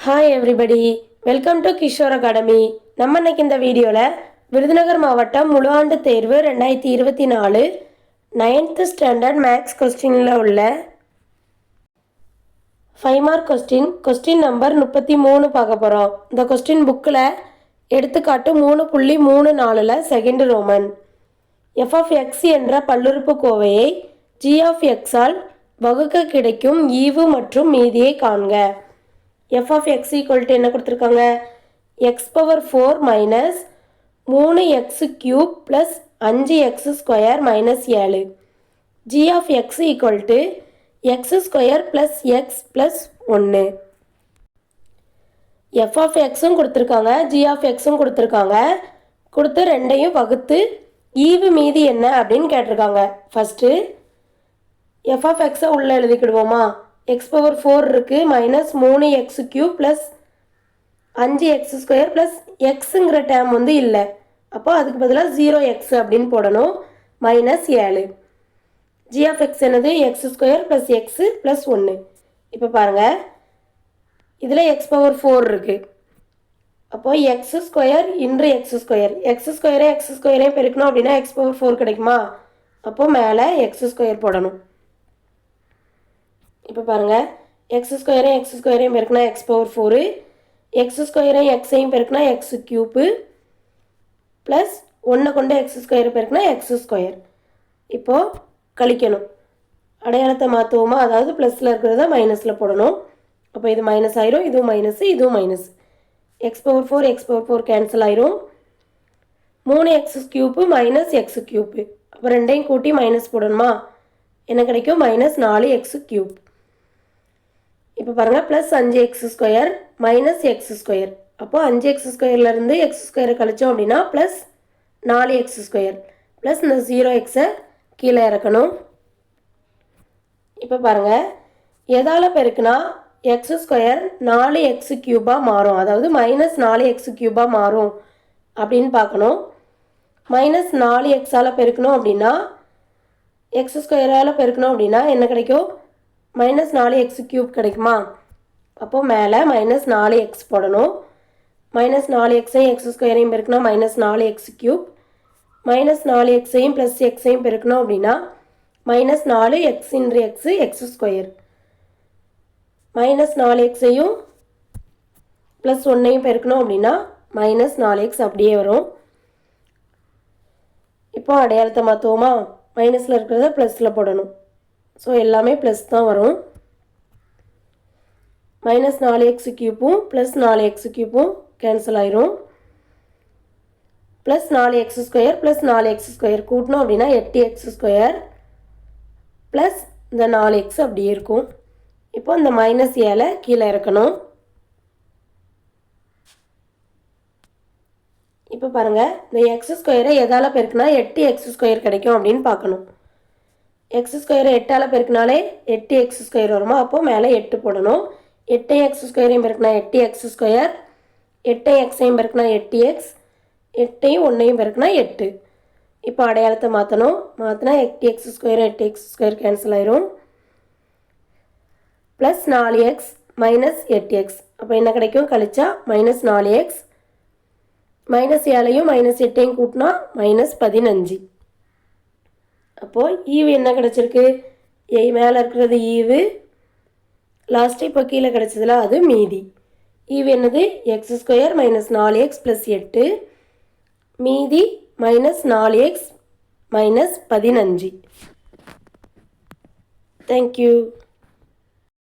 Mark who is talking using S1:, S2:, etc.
S1: Hi everybody, welcome to Kishore academy. நம்ம இன்னைக்கு இந்த வீடியோவில் விருதுநகர் மாவட்டம் முழு ஆண்டு தேர்வு 2024 9th ஸ்டாண்டர்ட் மேக்ஸ் கொஸ்டினில் உள்ள 5 மார்க் கொஸ்டின் நம்பர் 33 பார்க்க போகிறோம். இந்த கொஸ்டின் புக்கில் எடுத்துக்காட்டு 3.34 second Roman. F of X என்ற பல்லுறுப்புக்கோவையை ஜி ஆஃப் எக்ஸால் வகுக்க கிடைக்கும் ஈவு மற்றும் மீதியை காண்க. f of x equal to என்ன கொடுத்துருக்காங்க, x power 4 minus 3x cube plus 5x square minus 7. g of x equal to x square plus x plus 1. f of xம் கொடுத்துருக்காங்க, g of xம் கொடுத்துருக்காங்க. கொடுத்து ரெண்டையும் வகுத்து ஈவு மீதி என்ன அப்படின்னு கேட்டிருக்காங்க. ஃபஸ்ட்டு f of xஐ உள்ளே எழுதிக்கிடுவோமா. x பவர் 4 இருக்குது, minus 3x cube plus 5x square plus எக்ஸுங்கிற டேம் வந்து இல்லை, அப்போ அதுக்கு பதிலாக 0x அப்படின்னு போடணும். மைனஸ் 7. ஜி ஆஃப் எக்ஸ் என்னது, x square plus x plus 1. இப்போ பாருங்கள், இதில் x பவர் 4 இருக்குது, அப்போது எக்ஸ் ஸ்கொயர் இன்று எக்ஸ் ஸ்கொயரையும் பெருக்கணும் அப்படின்னா x பவர் 4 கிடைக்குமா. அப்போது மேலே எக்ஸ் ஸ்கொயர் போடணும். இப்போ பாருங்கள், எக்ஸ் ஸ்கொயரையும் பெருக்கினா எக்ஸ் பவர் 4, எக்ஸ் ஸ்கொயரையும் எக்ஸையும் பெருக்கினா எக்ஸ் க்யூப்பு ப்ளஸ் 1 கொண்டு எக்ஸ் ஸ்கொயரை பெருக்கினா எக்ஸ் ஸ்கொயர். இப்போது கழிக்கணும், அடையாளத்தை மாற்றுவோமா, அதாவது ப்ளஸில் இருக்கிறத மைனஸில் போடணும். அப்போ இது மைனஸ் ஆயிரும், இதுவும் மைனஸு இதுவும் மைனஸ். எக்ஸ் பவர் 4 கேன்சல் ஆயிரும். 3x cube minus X cube, அப்போ ரெண்டையும் கூட்டி மைனஸ் போடணுமா, என்ன கிடைக்கும், மைனஸ் 4x க்யூப். இப்போ பாருங்கள், plus 5x square minus X square, அப்போது 5x ஸ்கொயர்லேருந்து எக்ஸ் ஸ்கொயரை கழித்தோம் அப்படின்னா ப்ளஸ் 4x ஸ்கொயர் ப்ளஸ் இந்த 0xஐ கீழே இறக்கணும். இப்போ பாருங்கள், எதால் பெருக்குனா எக்ஸ் ஸ்கொயர் 4x க்யூபாக மாறும், அதாவது மைனஸ் 4x க்யூபாக மாறும் அப்படின்னு பார்க்கணும். மைனஸ் 4xஆல் பெருக்கணும் அப்படின்னா, எக்ஸ் ஸ்கொயரால் பெருக்கணும் அப்படின்னா என்ன கிடைக்கும், மைனஸ் 4x க்யூப் கிடைக்குமா. அப்போது மேலே மைனஸ் 4x போடணும். மைனஸ் 4xஐயும் எக்ஸ் ஸ்கொயரையும் பெருக்கணும் மைனஸ் 4x க்யூப், மைனஸ் 4xஐயும் ப்ளஸ் எக்ஸையும் பெருக்கணும் அப்படின்னா minus 4x into x x square, minus 4xஐயும் ப்ளஸ் 1ஐயும் பெருக்கணும் அப்படின்னா மைனஸ் 4x அப்படியே வரும். இப்போ அடையாளத்தை மாற்றுவோமா, மைனஸில் இருக்கிறத ப்ளஸில் போடணும். ஸோ எல்லாமே ப்ளஸ் தான் வரும். மைனஸ் 4x க்யூப்பும் ப்ளஸ் 4x க்யூப்பும் கேன்சல் ஆயிரும். ப்ளஸ் 4x ஸ்கொயர் கூட்டணும் அப்படின்னா 8x ஸ்கொயர் ப்ளஸ் இந்த 4x அப்படியே இருக்கும். இப்போ இந்த மைனஸ் 7 கீழே இறக்கணும். இப்போ பாருங்கள், இந்த எக்ஸ் ஸ்கொயரை எதால் பெருக்குனா 8x ஸ்கொயர் கிடைக்கும் அப்படின்னு பார்க்கணும். எக்ஸ் ஸ்கொயரை 8ஆல் பெருக்கினாலே 8x ஸ்கொயர் வருமா, அப்போது மேலே 8 போடணும். 8x ஸ்கொயரையும் பெருக்கினா 8x ஸ்கொயர், 8xஐயும் பெருக்கினா 8x, 8ஐயும் 1ஐயும் பெருக்கினா 8. இப்போ அடையாளத்தை மாற்றணும், மாற்றினா 8x ஸ்கொயர் கேன்சல் ஆயிரும். ப்ளஸ் 4x மைனஸ் 8x, அப்போ என்ன கிடைக்கும், கழிச்சா மைனஸ் 4x, மைனஸ் 7ஐயும் மைனஸ் 8ஐயும் கூட்டினா மைனஸ் 15. அப்போது ஈவு என்ன கிடச்சிருக்கு, மேலே இருக்கிறது ஈவு, லாஸ்ட்டு இப்போ கீழே கிடச்சதில் அது மீதி. ஈவு என்னது, x square minus 4x plus 8, மீதி மைனஸ் 4x மைனஸ் 15. தேங்க்யூ.